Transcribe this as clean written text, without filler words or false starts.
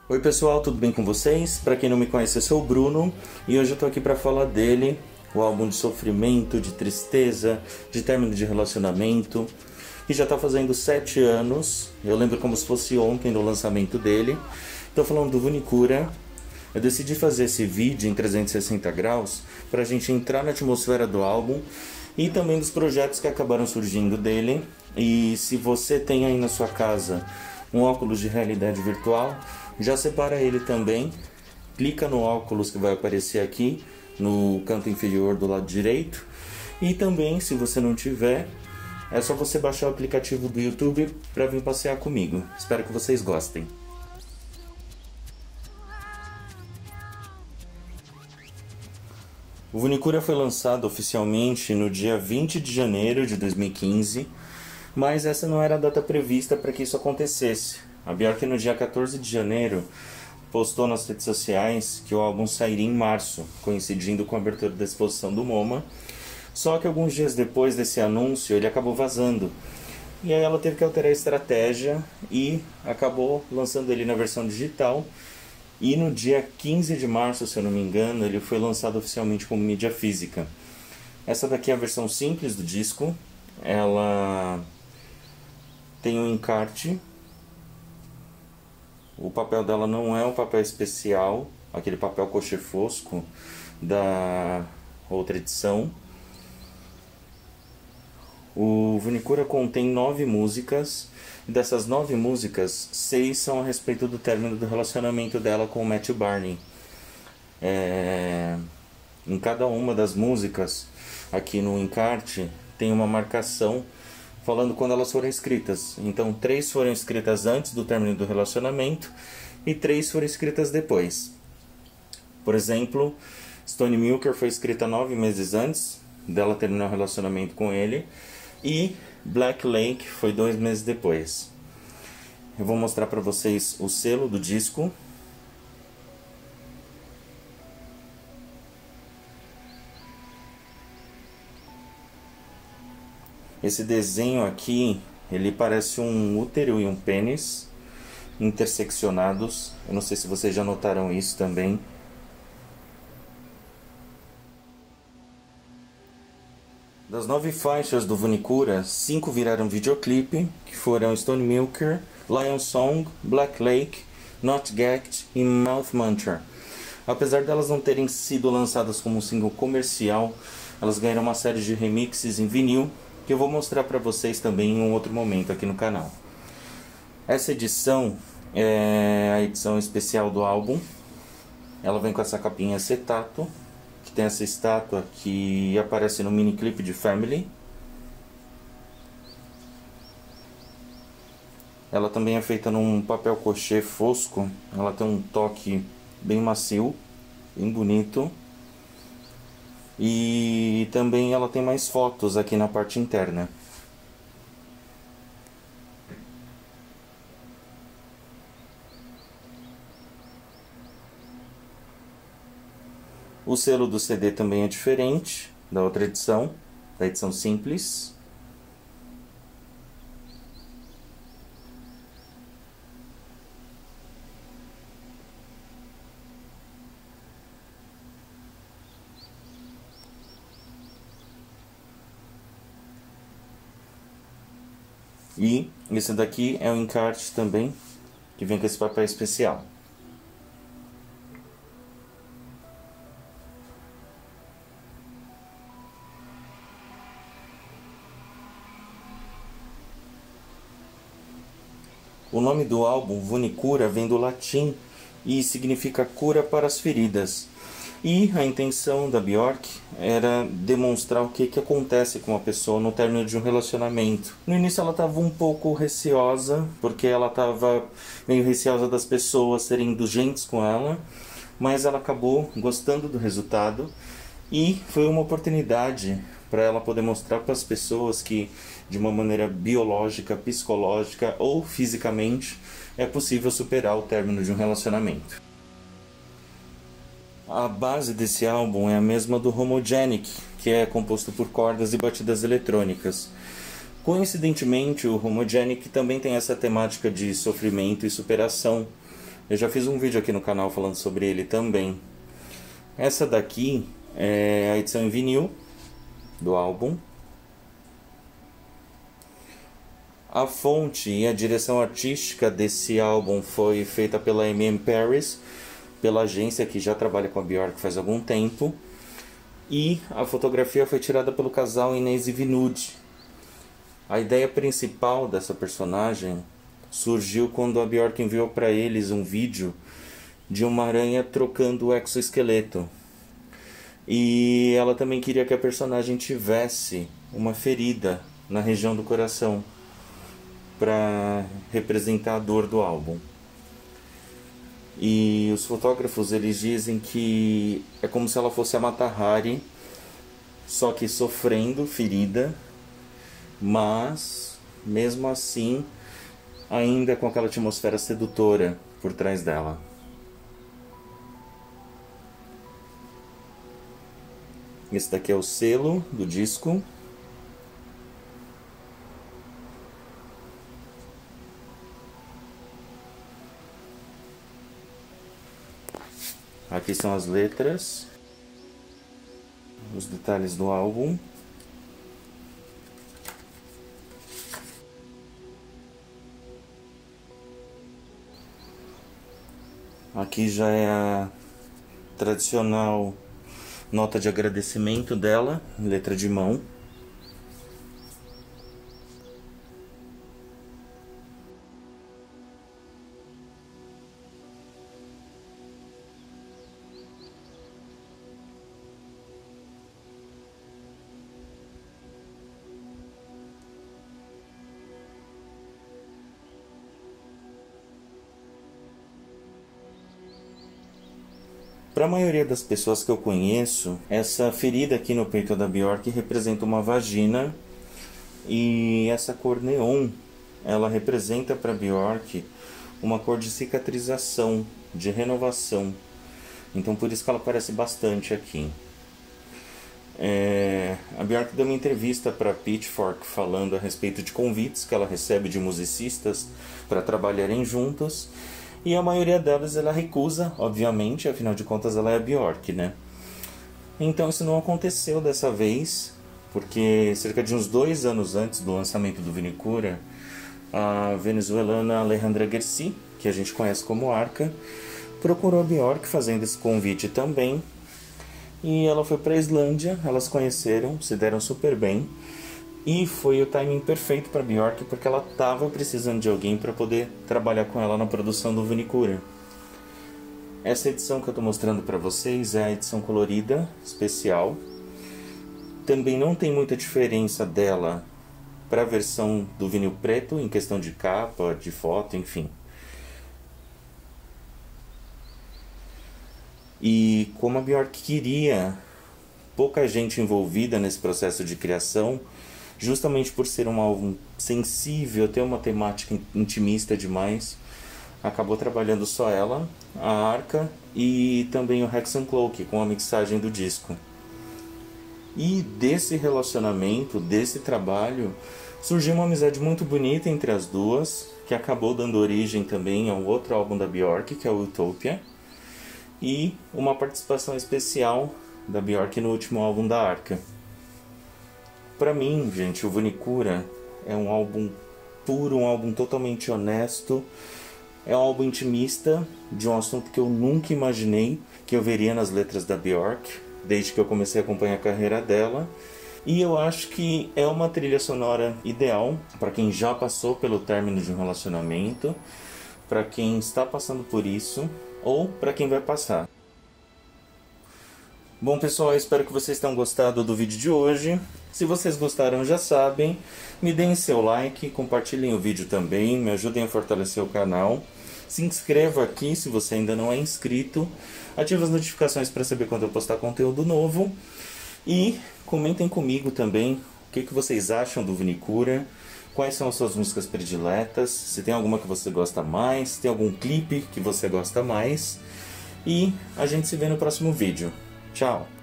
Oi pessoal, tudo bem com vocês? Para quem não me conhece, eu sou o Bruno e hoje eu tô aqui para falar dele, o álbum de sofrimento, de tristeza, de término de relacionamento, que já tá fazendo 7 anos. Eu lembro como se fosse ontem do lançamento dele. Tô falando do Vunicura. Eu decidi fazer esse vídeo em 360 graus para a gente entrar na atmosfera do álbum e também dos projetos que acabaram surgindo dele. E se você tem aí na sua casa um óculos de realidade virtual, já separa ele também, clica no óculos que vai aparecer aqui no canto inferior do lado direito. E também, se você não tiver, é só você baixar o aplicativo do YouTube para vir passear comigo. Espero que vocês gostem. O Vunicura foi lançado oficialmente no dia 20 de janeiro de 2015, mas essa não era a data prevista para que isso acontecesse. A Björk, no dia 14 de janeiro, postou nas redes sociais que o álbum sairia em março, coincidindo com a abertura da exposição do MoMA. Só que alguns dias depois desse anúncio, ele acabou vazando. E aí ela teve que alterar a estratégia e acabou lançando ele na versão digital. E no dia 15 de março, se eu não me engano, ele foi lançado oficialmente como mídia física. Essa daqui é a versão simples do disco. Ela tem um encarte. O papel dela não é um papel especial, aquele papel cochê fosco da outra edição. O Vunicura contém 9 músicas. Dessas 9 músicas, 6 são a respeito do término do relacionamento dela com o Matthew Barney. Em cada uma das músicas, aqui no encarte, tem uma marcação falando quando elas foram escritas. Então 3 foram escritas antes do término do relacionamento e 3 foram escritas depois. Por exemplo, Stone Milker foi escrita 9 meses antes dela terminar o relacionamento com ele, e Black Lake foi 2 meses depois. Eu vou mostrar para vocês o selo do disco. Esse desenho aqui, ele parece um útero e um pênis interseccionados. Eu não sei se vocês já notaram isso também. Das 9 faixas do Vunicura, 5 viraram videoclipe, que foram Stone Milker, Lion Song, Black Lake, Not Gagged e Mouth Mantra. Apesar delas não terem sido lançadas como um single comercial, elas ganharam uma série de remixes em vinil, que eu vou mostrar para vocês também em um outro momento aqui no canal. Essa edição é a edição especial do álbum. Ela vem com essa capinha acetato, que tem essa estátua que aparece no miniclip de Family. Ela também é feita num papel cochê fosco. Ela tem um toque bem macio, bem bonito. E também ela tem mais fotos aqui na parte interna. O selo do CD também é diferente da outra edição, da edição simples. E esse daqui é o encarte também, que vem com esse papel especial. O nome do álbum, Vunicura, vem do latim e significa cura para as feridas. E a intenção da Björk era demonstrar o que acontece com uma pessoa no término de um relacionamento. No início ela estava um pouco receosa, porque ela estava meio receosa das pessoas serem indulgentes com ela, mas ela acabou gostando do resultado e foi uma oportunidade para ela poder mostrar para as pessoas que, de uma maneira biológica, psicológica ou fisicamente, é possível superar o término de um relacionamento. A base desse álbum é a mesma do Homogenic, que é composto por cordas e batidas eletrônicas. Coincidentemente, o Homogenic também tem essa temática de sofrimento e superação, Eu já fiz um vídeo aqui no canal falando sobre ele também. Essa daqui é a edição em vinil do álbum. A fonte e a direção artística desse álbum foi feita pela MM Paris, pela agência que já trabalha com a Björk faz algum tempo. E a fotografia foi tirada pelo casal Inês e Vinud. A ideia principal dessa personagem surgiu quando a Björk enviou para eles um vídeo de uma aranha trocando o exoesqueleto. E ela também queria que a personagem tivesse uma ferida na região do coração para representar a dor do álbum. E os fotógrafos eles dizem que é como se ela fosse a Mata Hari, só que sofrendo, ferida, mas mesmo assim ainda com aquela atmosfera sedutora por trás dela. Esse daqui é o selo do disco. Aqui são as letras, os detalhes do álbum. Aqui já é a tradicional nota de agradecimento dela, letra de mão. Para a maioria das pessoas que eu conheço, essa ferida aqui no peito da Björk representa uma vagina, e essa cor neon, ela representa para Björk uma cor de cicatrização, de renovação. Então por isso que ela aparece bastante aqui. A Björk deu uma entrevista para Pitchfork falando a respeito de convites que ela recebe de musicistas para trabalharem juntos. E a maioria delas ela recusa, obviamente, afinal de contas ela é a Björk, né? Então isso não aconteceu dessa vez, porque cerca de uns 2 anos antes do lançamento do Vinicura, a venezuelana Alejandra Guerci, que a gente conhece como Arca, procurou a Björk fazendo esse convite também. E ela foi para a Islândia, elas conheceram, se deram super bem. E foi o timing perfeito para Björk, porque ela estava precisando de alguém para poder trabalhar com ela na produção do Vinicura. Essa edição que eu estou mostrando para vocês é a edição colorida, especial. Também não tem muita diferença dela para a versão do vinil preto, em questão de capa, de foto, enfim. E como a Björk queria pouca gente envolvida nesse processo de criação, justamente por ser um álbum sensível, ter uma temática intimista demais, acabou trabalhando só ela, a Arca e também o Hexan Cloak com a mixagem do disco. E desse relacionamento, desse trabalho, surgiu uma amizade muito bonita entre as duas, que acabou dando origem também a um outro álbum da Björk, que é o Utopia, e uma participação especial da Björk no último álbum da Arca. Pra mim, gente, o Vinicura é um álbum puro, um álbum totalmente honesto. É um álbum intimista de um assunto que eu nunca imaginei que eu veria nas letras da Björk, desde que eu comecei a acompanhar a carreira dela. E eu acho que é uma trilha sonora ideal para quem já passou pelo término de um relacionamento, para quem está passando por isso ou para quem vai passar. Bom pessoal, eu espero que vocês tenham gostado do vídeo de hoje. Se vocês gostaram, já sabem, me deem seu like, compartilhem o vídeo também, me ajudem a fortalecer o canal. Se inscreva aqui se você ainda não é inscrito, ative as notificações para saber quando eu postar conteúdo novo. E comentem comigo também o que vocês acham do Vinicura, quais são as suas músicas prediletas, se tem alguma que você gosta mais, se tem algum clipe que você gosta mais. E a gente se vê no próximo vídeo. Tchau!